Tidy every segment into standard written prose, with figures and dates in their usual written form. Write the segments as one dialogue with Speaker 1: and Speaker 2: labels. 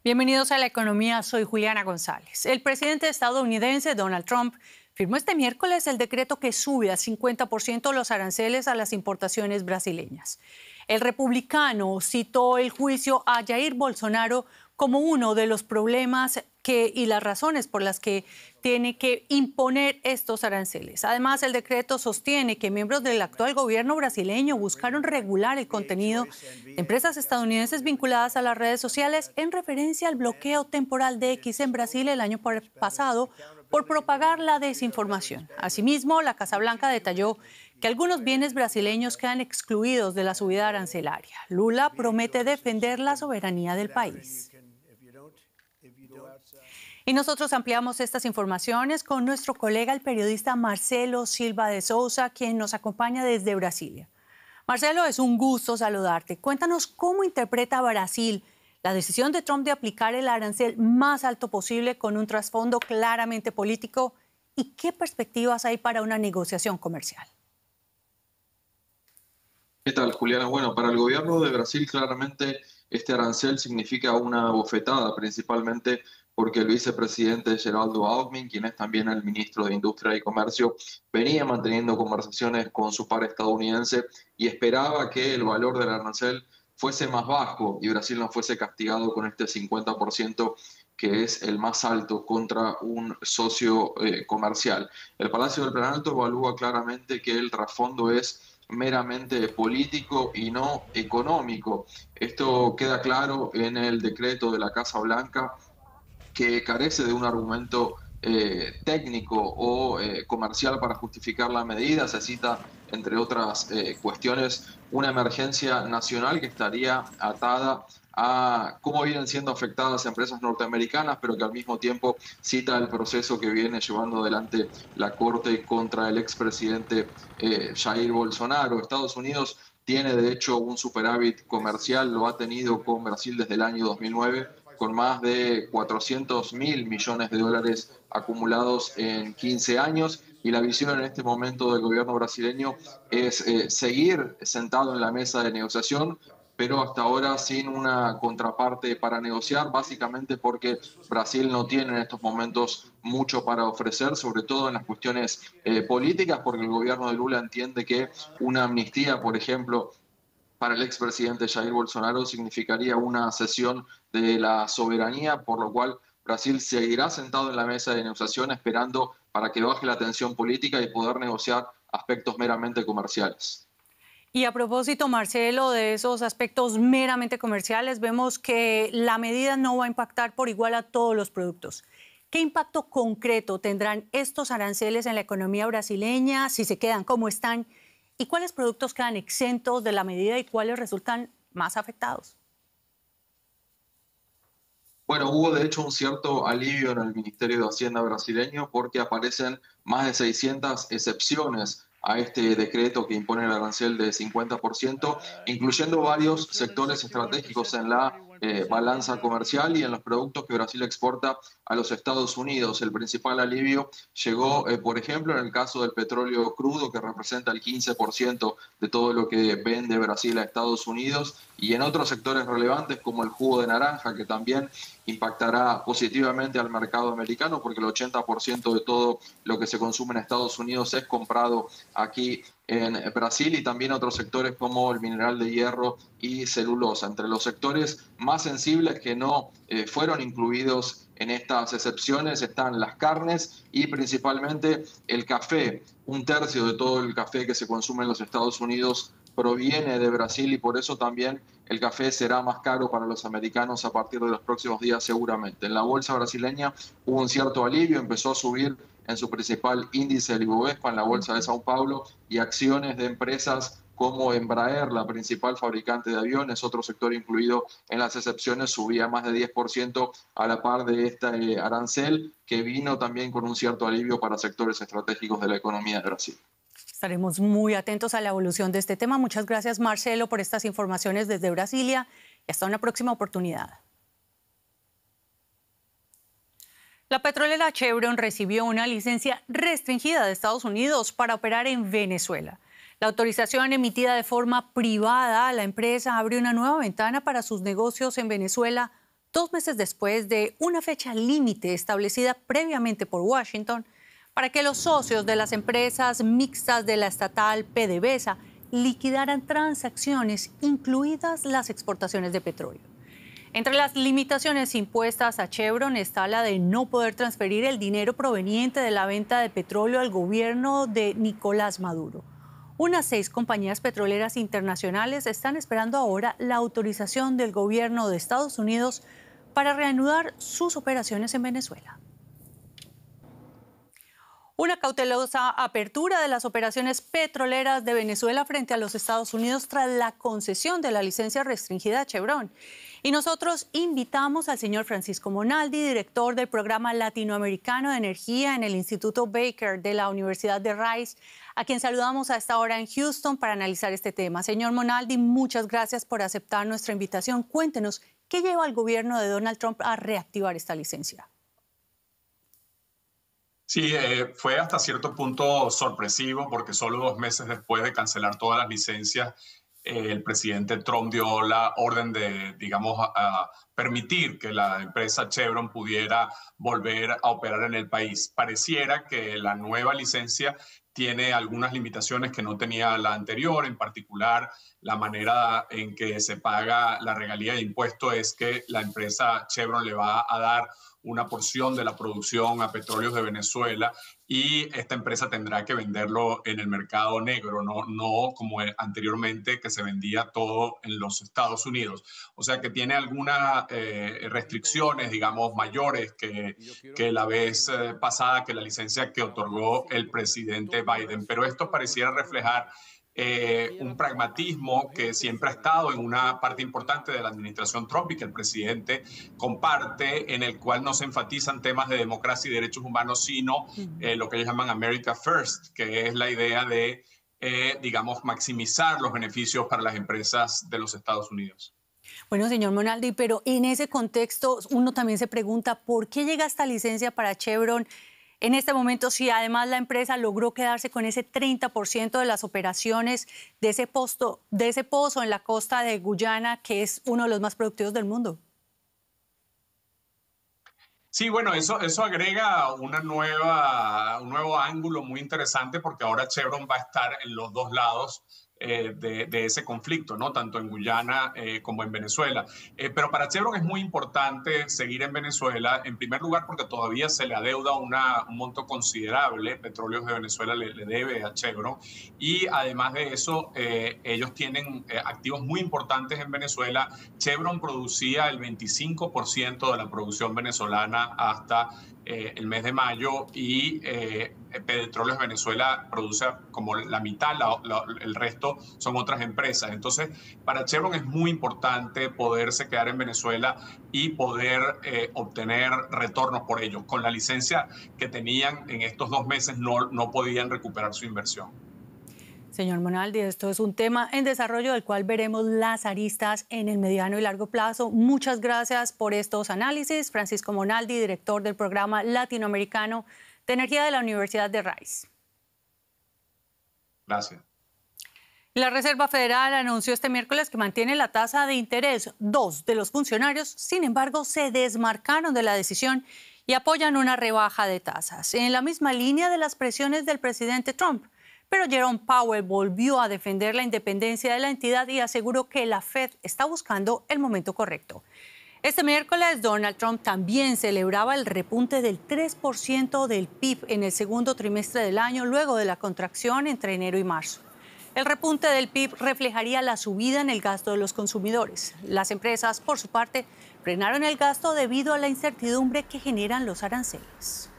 Speaker 1: Bienvenidos a La Economía, soy Juliana González. El presidente estadounidense Donald Trump firmó este miércoles el decreto que sube a 50% los aranceles a las importaciones brasileñas. El republicano citó el juicio a Jair Bolsonaro como uno de los problemas y las razones por las que tiene que imponer estos aranceles. Además, el decreto sostiene que miembros del actual gobierno brasileño buscaron regular el contenido de empresas estadounidenses vinculadas a las redes sociales en referencia al bloqueo temporal de X en Brasil el año pasado por propagar la desinformación. Asimismo, la Casa Blanca detalló que algunos bienes brasileños quedan excluidos de la subida arancelaria. Lula promete defender la soberanía del país. Y nosotros ampliamos estas informaciones con nuestro colega, el periodista Marcelo Silva de Souza, quien nos acompaña desde Brasilia. Marcelo, es un gusto saludarte. Cuéntanos cómo interpreta Brasil la decisión de Trump de aplicar el arancel más alto posible con un trasfondo claramente político y qué perspectivas hay para una negociación comercial.
Speaker 2: ¿Qué tal, Juliana? Bueno, para el gobierno de Brasil claramente este arancel significa una bofetada, principalmente porque el vicepresidente Geraldo Alckmin, quien es también el ministro de Industria y Comercio, venía manteniendo conversaciones con su par estadounidense y esperaba que el valor del arancel fuese más bajo y Brasil no fuese castigado con este 50% que es el más alto contra un socio comercial. El Palacio del Planalto evalúa claramente que el trasfondo es meramente político y no económico. Esto queda claro en el decreto de la Casa Blanca, que carece de un argumento técnico o comercial para justificar la medida. Se cita, entre otras cuestiones, una emergencia nacional que estaría atada a cómo vienen siendo afectadas empresas norteamericanas, pero que al mismo tiempo cita el proceso que viene llevando adelante la Corte contra el expresidente Jair Bolsonaro. Estados Unidos tiene de hecho un superávit comercial, lo ha tenido con Brasil desde el año 2009, con más de 400.000 millones de dólares acumulados en 15 años. Y la visión en este momento del gobierno brasileño es seguir sentado en la mesa de negociación, pero hasta ahora sin una contraparte para negociar, básicamente porque Brasil no tiene en estos momentos mucho para ofrecer, sobre todo en las cuestiones políticas, porque el gobierno de Lula entiende que una amnistía, por ejemplo, para el expresidente Jair Bolsonaro significaría una cesión de la soberanía, por lo cual Brasil seguirá sentado en la mesa de negociación esperando para que baje la tensión política y poder negociar aspectos meramente comerciales.
Speaker 1: Y a propósito, Marcelo, de esos aspectos meramente comerciales, vemos que la medida no va a impactar por igual a todos los productos. ¿Qué impacto concreto tendrán estos aranceles en la economía brasileña si se quedan como están? ¿Y cuáles productos quedan exentos de la medida y cuáles resultan más afectados?
Speaker 2: Bueno, hubo de hecho un cierto alivio en el Ministerio de Hacienda brasileño porque aparecen más de 600 excepciones a este decreto que impone el arancel de 50%, incluyendo varios sectores estratégicos en la balanza comercial y en los productos que Brasil exporta a los Estados Unidos. El principal alivio llegó, por ejemplo, en el caso del petróleo crudo, que representa el 15% de todo lo que vende Brasil a Estados Unidos, y en otros sectores relevantes como el jugo de naranja, que también impactará positivamente al mercado americano porque el 80% de todo lo que se consume en Estados Unidos es comprado aquí en Brasil, y también otros sectores como el mineral de hierro y celulosa. Entre los sectores más sensibles que no fueron incluidos en estas excepciones están las carnes y principalmente el café. Un tercio de todo el café que se consume en los Estados Unidos proviene de Brasil y por eso también el café será más caro para los americanos a partir de los próximos días seguramente. En la bolsa brasileña hubo un cierto alivio, empezó a subir en su principal índice, el Ibovespa, en la bolsa de Sao Paulo, y acciones de empresas como Embraer, la principal fabricante de aviones, otro sector incluido en las excepciones, subía más de 10% a la par de este arancel, que vino también con un cierto alivio para sectores estratégicos de la economía de Brasil.
Speaker 1: Estaremos muy atentos a la evolución de este tema. Muchas gracias, Marcelo, por estas informaciones desde Brasilia y hasta una próxima oportunidad. La petrolera Chevron recibió una licencia restringida de Estados Unidos para operar en Venezuela. La autorización emitida de forma privada a la empresa abre una nueva ventana para sus negocios en Venezuela 2 meses después de una fecha límite establecida previamente por Washington para que los socios de las empresas mixtas de la estatal PDVSA liquidaran transacciones, incluidas las exportaciones de petróleo. Entre las limitaciones impuestas a Chevron está la de no poder transferir el dinero proveniente de la venta de petróleo al gobierno de Nicolás Maduro. Unas 6 compañías petroleras internacionales están esperando ahora la autorización del gobierno de Estados Unidos para reanudar sus operaciones en Venezuela. Una cautelosa apertura de las operaciones petroleras de Venezuela frente a los Estados Unidos tras la concesión de la licencia restringida a Chevron. Y nosotros invitamos al señor Francisco Monaldi, director del Programa Latinoamericano de Energía en el Instituto Baker de la Universidad de Rice, a quien saludamos a esta hora en Houston para analizar este tema. Señor Monaldi, muchas gracias por aceptar nuestra invitación. Cuéntenos, ¿qué lleva al gobierno de Donald Trump a reactivar esta licencia?
Speaker 3: Sí, fue hasta cierto punto sorpresivo porque solo 2 meses después de cancelar todas las licencias, el presidente Trump dio la orden de, digamos, a permitir que la empresa Chevron pudiera volver a operar en el país. Pareciera que la nueva licencia tiene algunas limitaciones que no tenía la anterior, en particular la manera en que se paga la regalía de impuesto es que la empresa Chevron le va a dar una porción de la producción a Petróleos de Venezuela y esta empresa tendrá que venderlo en el mercado negro, no como anteriormente que se vendía todo en los Estados Unidos. O sea que tiene algunas restricciones, digamos, mayores que la vez pasada, que la licencia que otorgó el presidente Biden. Pero esto pareciera reflejar un pragmatismo que siempre ha estado en una parte importante de la administración Trump y que el presidente comparte, en el cual no se enfatizan temas de democracia y derechos humanos, sino lo que ellos llaman America First, que es la idea de, digamos, maximizar los beneficios para las empresas de los Estados Unidos.
Speaker 1: Bueno, señor Monaldi, pero en ese contexto uno también se pregunta ¿por qué llega esta licencia para Chevron en este momento, si además la empresa logró quedarse con ese 30% de las operaciones de ese pozo en la costa de Guyana, que es uno de los más productivos del mundo?
Speaker 3: Sí, bueno, eso agrega un nuevo ángulo muy interesante porque ahora Chevron va a estar en los dos lados de ese conflicto, ¿no? Tanto en Guyana como en Venezuela. Pero para Chevron es muy importante seguir en Venezuela, en primer lugar porque todavía se le adeuda un monto considerable, Petróleos de Venezuela le debe a Chevron, y además de eso, ellos tienen activos muy importantes en Venezuela. Chevron producía el 25% de la producción venezolana hasta el mes de mayo y Petróleos de Venezuela produce como la mitad, el resto son otras empresas. Entonces, para Chevron es muy importante poderse quedar en Venezuela y poder obtener retornos por ellos. Con la licencia que tenían en estos 2 meses no podían recuperar su inversión.
Speaker 1: Señor Monaldi, esto es un tema en desarrollo del cual veremos las aristas en el mediano y largo plazo. Muchas gracias por estos análisis. Francisco Monaldi, director del Programa Latinoamericano de Energía de la Universidad de Rice.
Speaker 3: Gracias.
Speaker 1: La Reserva Federal anunció este miércoles que mantiene la tasa de interés. 2 de los funcionarios, sin embargo, se desmarcaron de la decisión y apoyan una rebaja de tasas, en la misma línea de las presiones del presidente Trump. Pero Jerome Powell volvió a defender la independencia de la entidad y aseguró que la Fed está buscando el momento correcto. Este miércoles, Donald Trump también celebraba el repunte del 3% del PIB en el segundo trimestre del año, luego de la contracción entre enero y marzo. El repunte del PIB reflejaría la subida en el gasto de los consumidores. Las empresas, por su parte, frenaron el gasto debido a la incertidumbre que generan los aranceles.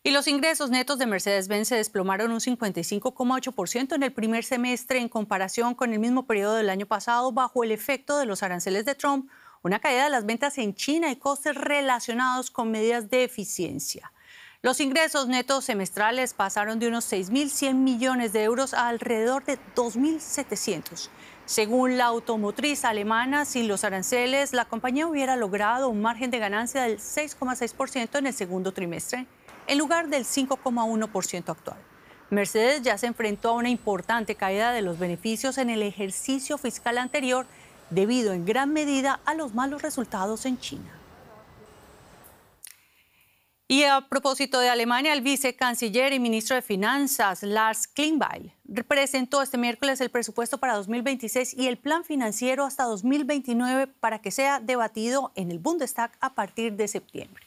Speaker 1: Y los ingresos netos de Mercedes-Benz se desplomaron un 55,8% en el primer semestre en comparación con el mismo periodo del año pasado, bajo el efecto de los aranceles de Trump, una caída de las ventas en China y costes relacionados con medidas de eficiencia. Los ingresos netos semestrales pasaron de unos 6.100 millones de euros a alrededor de 2.700. Según la automotriz alemana, sin los aranceles, la compañía hubiera logrado un margen de ganancia del 6,6% en el segundo trimestre, en lugar del 5,1% actual. Mercedes ya se enfrentó a una importante caída de los beneficios en el ejercicio fiscal anterior debido en gran medida a los malos resultados en China. Y a propósito de Alemania, el vicecanciller y ministro de Finanzas, Lars Klingbeil, presentó este miércoles el presupuesto para 2026 y el plan financiero hasta 2029 para que sea debatido en el Bundestag a partir de septiembre.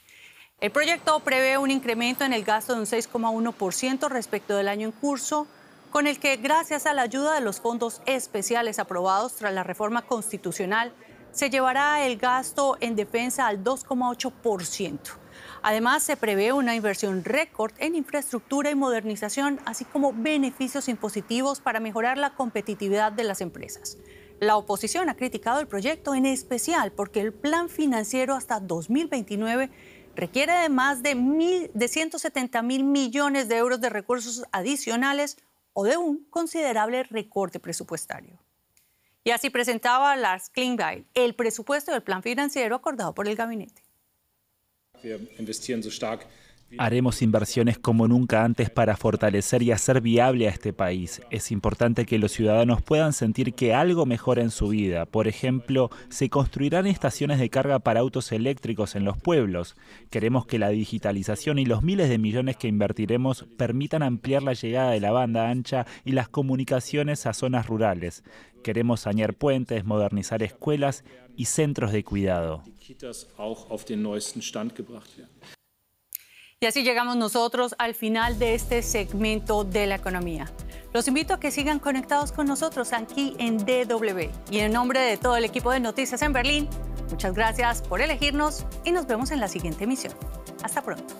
Speaker 1: El proyecto prevé un incremento en el gasto de un 6,1% respecto del año en curso, con el que, gracias a la ayuda de los fondos especiales aprobados tras la reforma constitucional, se llevará el gasto en defensa al 2,8%. Además, se prevé una inversión récord en infraestructura y modernización, así como beneficios impositivos para mejorar la competitividad de las empresas. La oposición ha criticado el proyecto, en especial porque el plan financiero hasta 2029 requiere de más de 170.000 millones de euros de recursos adicionales o de un considerable recorte presupuestario. Y así presentaba Lars Klingbeil el presupuesto del plan financiero acordado por el gabinete.
Speaker 4: Haremos inversiones como nunca antes para fortalecer y hacer viable a este país. Es importante que los ciudadanos puedan sentir que algo mejora en su vida. Por ejemplo, se construirán estaciones de carga para autos eléctricos en los pueblos. Queremos que la digitalización y los miles de millones que invertiremos permitan ampliar la llegada de la banda ancha y las comunicaciones a zonas rurales. Queremos sanear puentes, modernizar escuelas y centros de cuidado.
Speaker 1: Y así llegamos nosotros al final de este segmento de la economía. Los invito a que sigan conectados con nosotros aquí en DW. Y en nombre de todo el equipo de Noticias en Berlín, muchas gracias por elegirnos y nos vemos en la siguiente emisión. Hasta pronto.